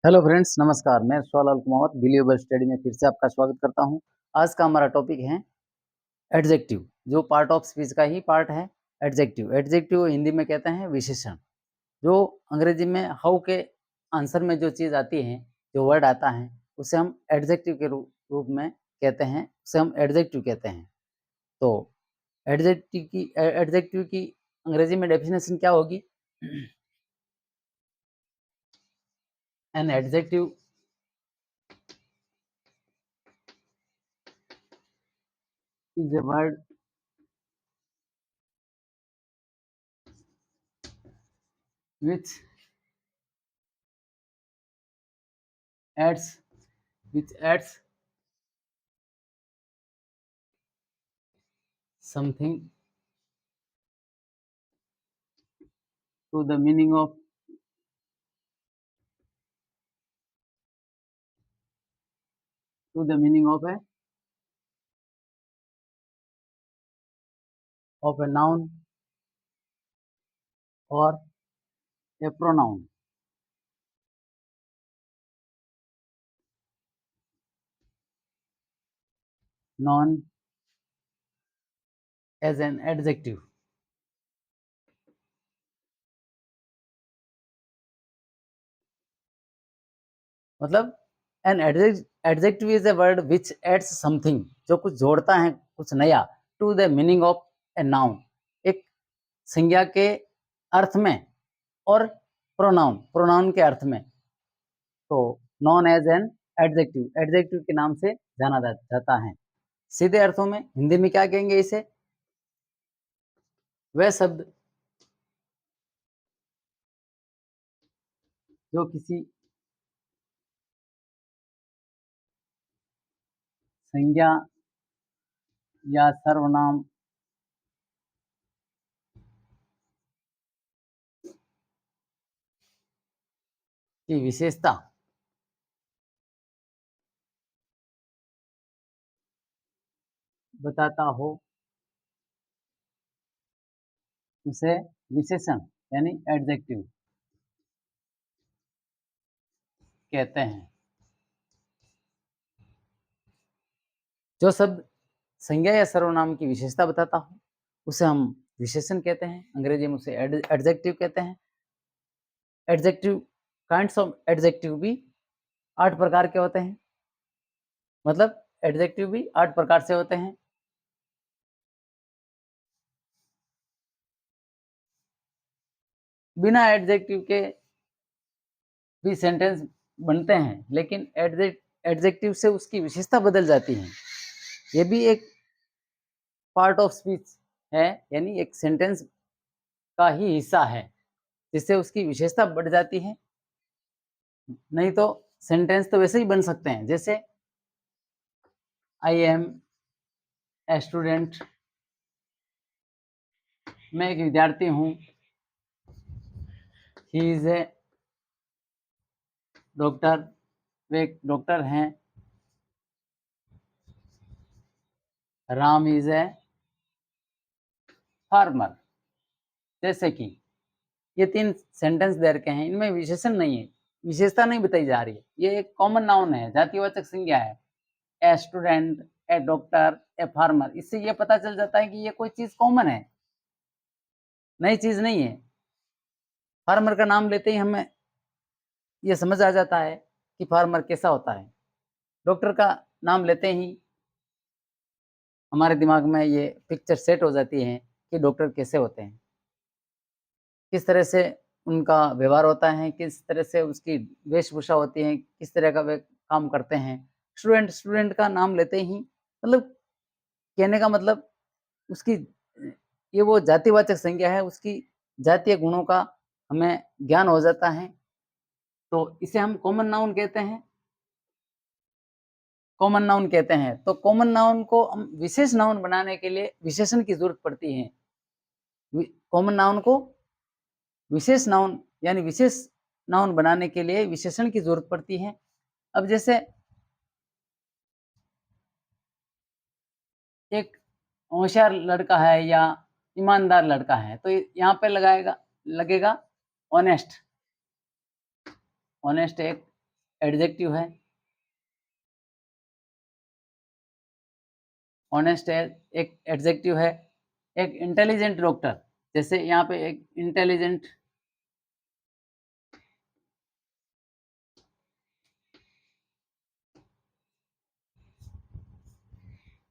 Hello friends, नमस्कार। मैं Solang Kumawat believable study में फिर से आपका स्वागत करता हूं। आज का हमारा टॉपिक है एडजेक्टिव, जो पार्ट ऑफ स्पीच का ही पार्ट है। एडजेक्टिव एडजेक्टिव हिंदी में कहते हैं विशेषण। जो अंग्रेजी में हाउ के आंसर में जो चीज़ आती है, जो वर्ड आता है, उसे हम एडजेक्टिव के रूप में कहते हैं, उसे हम एडजेक्टिव कहते हैं। तो एडजेक्टिव की अंग्रेजी में डेफिनेशन क्या होगी? N adjective is a word which adds which adds something to the meaning of a noun or a pronoun. Known as an adjective. मतलब an adjective is a word which adds something, जो कुछ जोड़ता है, कुछ नया, to the meaning of a noun, एक संज्ञा के अर्थ में, और प्रोनाउन के अर्थ में। तो नॉन एज एन एडजेक्टिव के नाम से जाना जाता है। सीधे अर्थों में हिंदी में क्या कहेंगे इसे? वह शब्द जो किसी संज्ञा या सर्वनाम की विशेषता बताता हो, उसे विशेषण यानी एडजेक्टिव कहते हैं। जो शब्द संज्ञा या सर्वनाम की विशेषता बताता हो, उसे हम विशेषण कहते हैं। अंग्रेजी में उसे एडजेक्टिव कहते हैं। एडजेक्टिव काइंड्स ऑफ एडजेक्टिव भी 8 प्रकार के होते हैं। मतलब एडजेक्टिव भी 8 प्रकार से होते हैं। बिना एडजेक्टिव के भी सेंटेंस बनते हैं, लेकिन एडजेक्टिव से उसकी विशेषता बदल जाती है। ये भी एक पार्ट ऑफ स्पीच है, यानी एक सेंटेंस का ही हिस्सा है, जिससे उसकी विशेषता बढ़ जाती है। नहीं तो सेंटेंस तो वैसे ही बन सकते हैं, जैसे आई एम ए स्टूडेंट, मैं एक विद्यार्थी हूँ। ही इज ए डॉक्टर, वे एक डॉक्टर हैं। Ram is a farmer. जैसे कि ये 3 सेंटेंस दे रखे हैं, इनमें विशेषण नहीं है, विशेषता नहीं बताई जा रही है। ये एक कॉमन नाउन है, जातिवाचक संज्ञा है। A student, A doctor, a farmer, इससे ये पता चल जाता है कि ये कोई चीज कॉमन है, नई चीज नहीं है। फार्मर का नाम लेते ही हमें ये समझ आ जाता है कि फार्मर कैसा होता है। डॉक्टर का नाम लेते ही हमारे दिमाग में ये पिक्चर सेट हो जाती है कि डॉक्टर कैसे होते हैं, किस तरह से उनका व्यवहार होता है, किस तरह से उसकी वेशभूषा होती है, किस तरह का वे काम करते हैं। स्टूडेंट का नाम लेते ही मतलब कहने का मतलब उसकी ये वो जातिवाचक संज्ञा है, उसकी जातीय गुणों का हमें ज्ञान हो जाता है। तो इसे हम कॉमन नाउन कहते हैं। तो कॉमन नाउन को हम विशेष नाउन बनाने के लिए विशेषण की जरूरत पड़ती है। कॉमन नाउन को विशेष नाउन यानी विशेष नाउन बनाने के लिए विशेषण की जरूरत पड़ती है। अब जैसे एक होशियार लड़का है या ईमानदार लड़का है, तो यहाँ पे लगेगा ऑनेस्ट। ऑनेस्ट एक एडजेक्टिव है। ऑनेस्ट है एक एडजेक्टिव है। एक इंटेलिजेंट डॉक्टर, जैसे यहाँ पे एक इंटेलिजेंट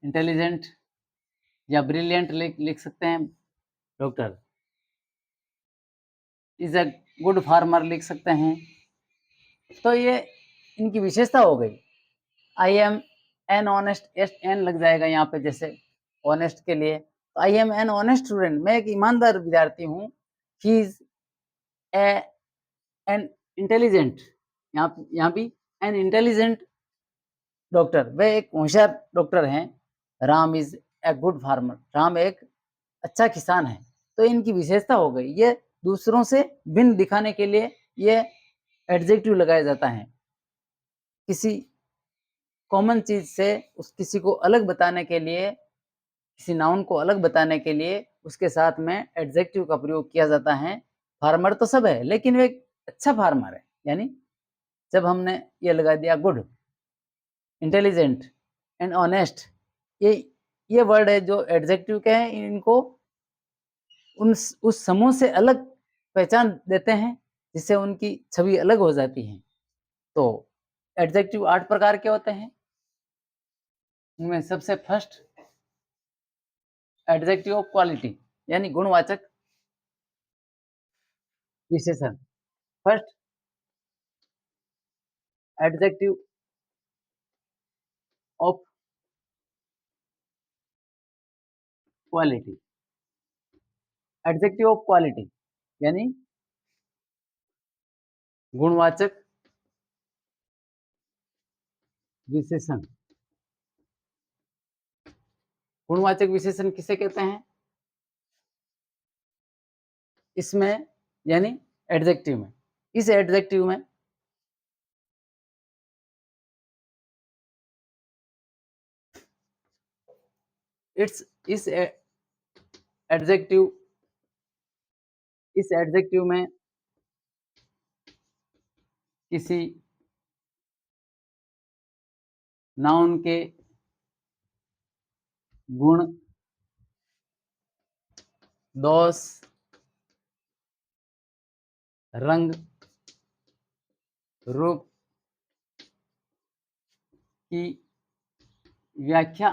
इंटेलिजेंट या ब्रिलियंट लिख सकते हैं। Doctor is a good farmer लिख सकते हैं। तो ये इनकी विशेषता हो गई। I am an honest, an लग जाएगा यहाँ पे, जैसे ऑनेस्ट के लिए। तो I am an honest student, मैं एक ईमानदार विद्यार्थी हूँ। ही इज एन इंटेलिजेंट, यहाँ भी एन इंटेलिजेंट डॉक्टर, वह एक होशियार डॉक्टर हैं। Ram is a good farmer, Ram एक अच्छा किसान है। तो इनकी विशेषता हो गई। ये दूसरों से भिन्न दिखाने के लिए ये एडजेक्टिव लगाया जाता है। किसी कॉमन चीज से उस किसी को अलग बताने के लिए, किसी नाउन को अलग बताने के लिए उसके साथ में एडजेक्टिव का प्रयोग किया जाता है। फार्मर तो सब है, लेकिन वो एक अच्छा फार्मर है। यानी जब हमने ये लगा दिया गुड, इंटेलिजेंट एंड ऑनेस्ट, ये वर्ड है जो एडजेक्टिव के हैं। इनको उस समूह से अलग पहचान देते हैं, जिससे उनकी छवि अलग हो जाती है। तो एडजेक्टिव 8 प्रकार के होते हैं। उनमें सबसे फर्स्ट एडजेक्टिव ऑफ क्वालिटी, यानी गुणवाचक विशेषण। First adjective of quality, adjective of quality यानी गुणवाचक विशेषण। गुणवाचक विशेषण किसे कहते हैं? इसमें यानी एडजेक्टिव में, इस एडजेक्टिव में इट्स इस एडजेक्टिव इस एडजेक्टिव में किसी नाउन के गुण, दोष, रंग, रूप की व्याख्या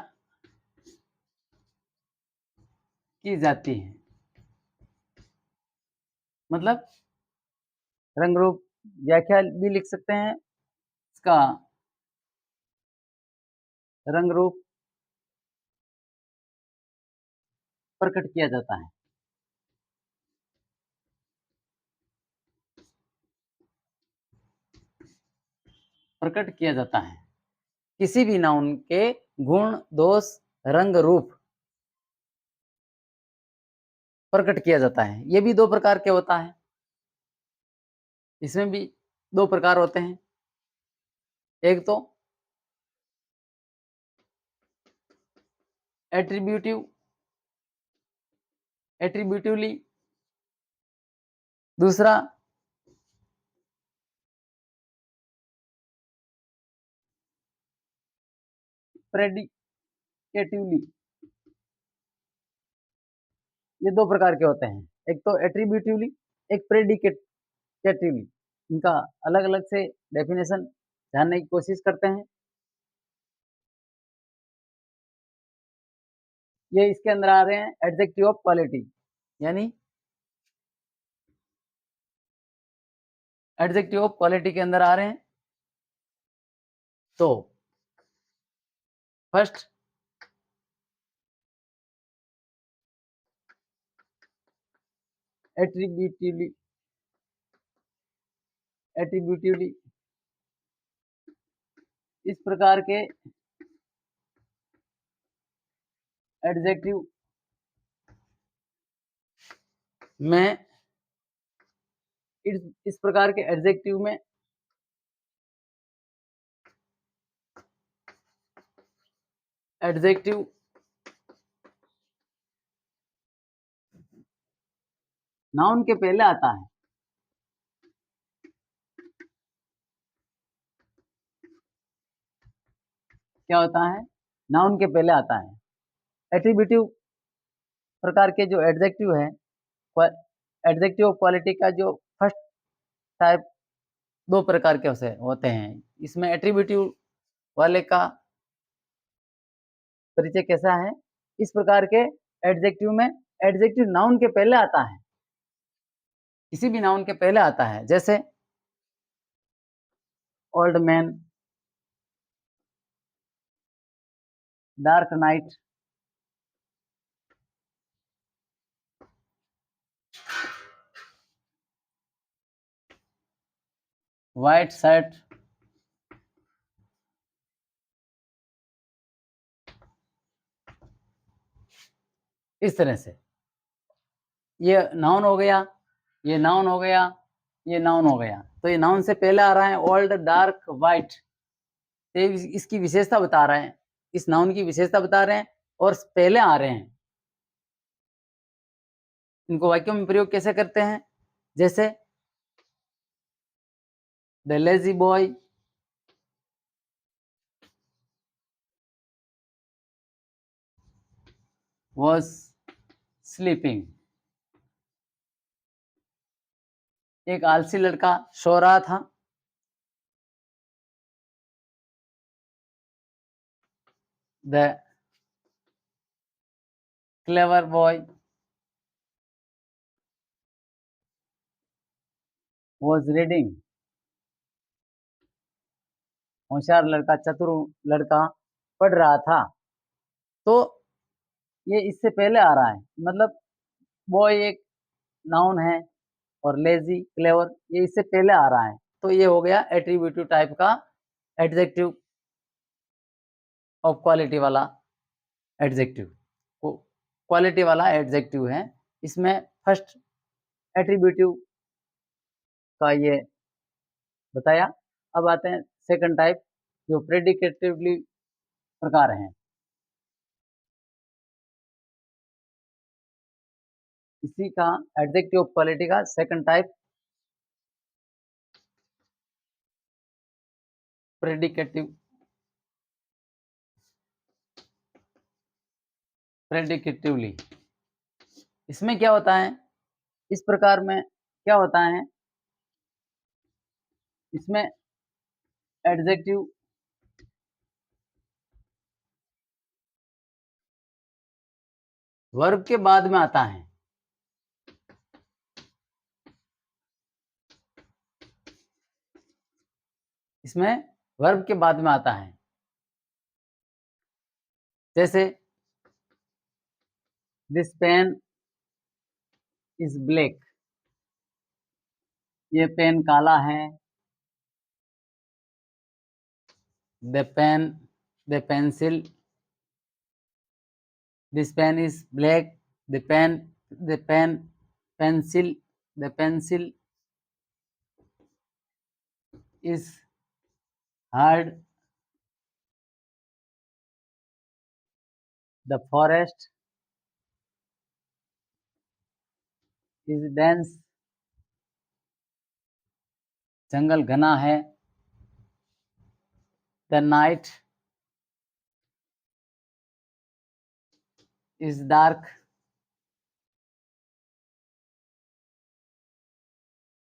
की जाती है। मतलब रंग रूप व्याख्या भी लिख सकते हैं। इसका रंग रूप प्रकट किया जाता है। प्रकट किया जाता है किसी भी नाउन के गुण, दोष, रंग, रूप प्रकट किया जाता है। ये भी 2 प्रकार के होता है। इसमें भी 2 प्रकार होते हैं। एक तो एट्रीब्यूटिवली, दूसरा प्रेडिकेटिवली। ये 2 प्रकार के होते हैं। एक तो एट्रीब्यूटिवली, एक प्रेडिकेटिवली। इनका अलग-अलग से डेफिनेशन जानने की कोशिश करते हैं। ये इसके अंदर आ रहे हैं एडजेक्टिव ऑफ क्वालिटी, यानी एडजेक्टिव ऑफ क्वालिटी के अंदर आ रहे हैं। तो फर्स्ट एट्रीब्यूटिवली, एट्रीब्यूटिवली इस प्रकार के एडजेक्टिव में, इस प्रकार के एडजेक्टिव में एडजेक्टिव नाउन के पहले आता है। क्या होता है, नाउन के पहले आता है। एट्रीब्यूटिव प्रकार के जो एडजेक्टिव है, एडजेक्टिव ऑफ क्वालिटी का जो फर्स्ट टाइप 2 प्रकार के होते हैं। इसमें एट्रीब्यूटिव वाले का परिचय कैसा है, इस प्रकार के एडजेक्टिव में एडजेक्टिव नाउन के पहले आता है, किसी भी नाउन के पहले आता है। जैसे old man, dark night, white shirt, इस तरह से। ये नाउन हो गया, ये नाउन हो गया, ये नाउन हो गया। तो ये नाउन से पहले आ रहा है ओल्ड, डार्क, व्हाइट। ये इसकी विशेषता बता रहे हैं, इस नाउन की विशेषता बता रहे हैं और पहले आ रहे हैं। इनको वाक्यों में प्रयोग कैसे करते हैं, जैसे the lazy boy was sleeping। एक आलसी लड़का सो रहा था। The clever boy was reading। होशियार लड़का, चतुर लड़का पढ़ रहा था। तो ये इससे पहले आ रहा है, मतलब बॉय एक नाउन है और लेजी, क्लेवर ये इससे पहले आ रहा है। तो ये हो गया एट्रीब्यूटिव टाइप का एडजेक्टिव ऑफ क्वालिटी वाला एडजेक्टिव, क्वालिटी वाला एडजेक्टिव है। इसमें फर्स्ट एट्रीब्यूटिव का ये बताया। अब आते हैं सेकंड टाइप, जो प्रेडिकेटिवली प्रकार हैं। इसी का एडजेक्टिव ऑफ क्वालिटी का सेकंड टाइप प्रेडिकेटिवली। इसमें क्या होता है, इस प्रकार में क्या होता है, इसमें एडजेक्टिव वर्ब के बाद में आता है। इसमें वर्ब के बाद में आता है। जैसे दिस पेन इज ब्लैक, ये पेन काला है। The pencil, this pen is black, the pencil is hard, the forest is dense, जंगल घना है। द नाइट इज डार्क,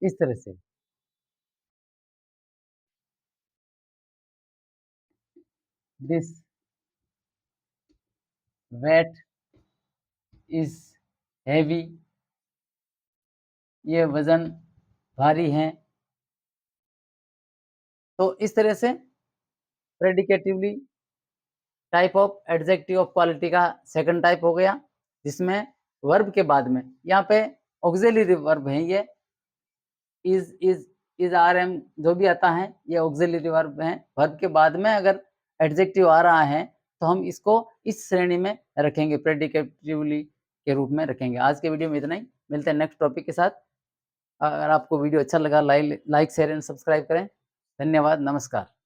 इस तरह से। दिस वेट इज हैवी, ये वजन भारी है। तो इस तरह से predicatively type of adjective of quality का सेकंड टाइप हो गया, जिसमें वर्ब के बाद में यहाँ पे ऑक्सिलरी वर्ब है। ये इज आर एम जो भी आता है ये ऑक्सिलरी वर्ब है। वर्ब के बाद में अगर एडजेक्टिव आ रहा है तो हम इसको इस श्रेणी में रखेंगे, प्रेडिकेटिवली के रूप में रखेंगे। आज के वीडियो में इतना ही, मिलते हैं नेक्स्ट टॉपिक के साथ। अगर आपको वीडियो अच्छा लगा लाइक शेयर एंड सब्सक्राइब करें। धन्यवाद, नमस्कार।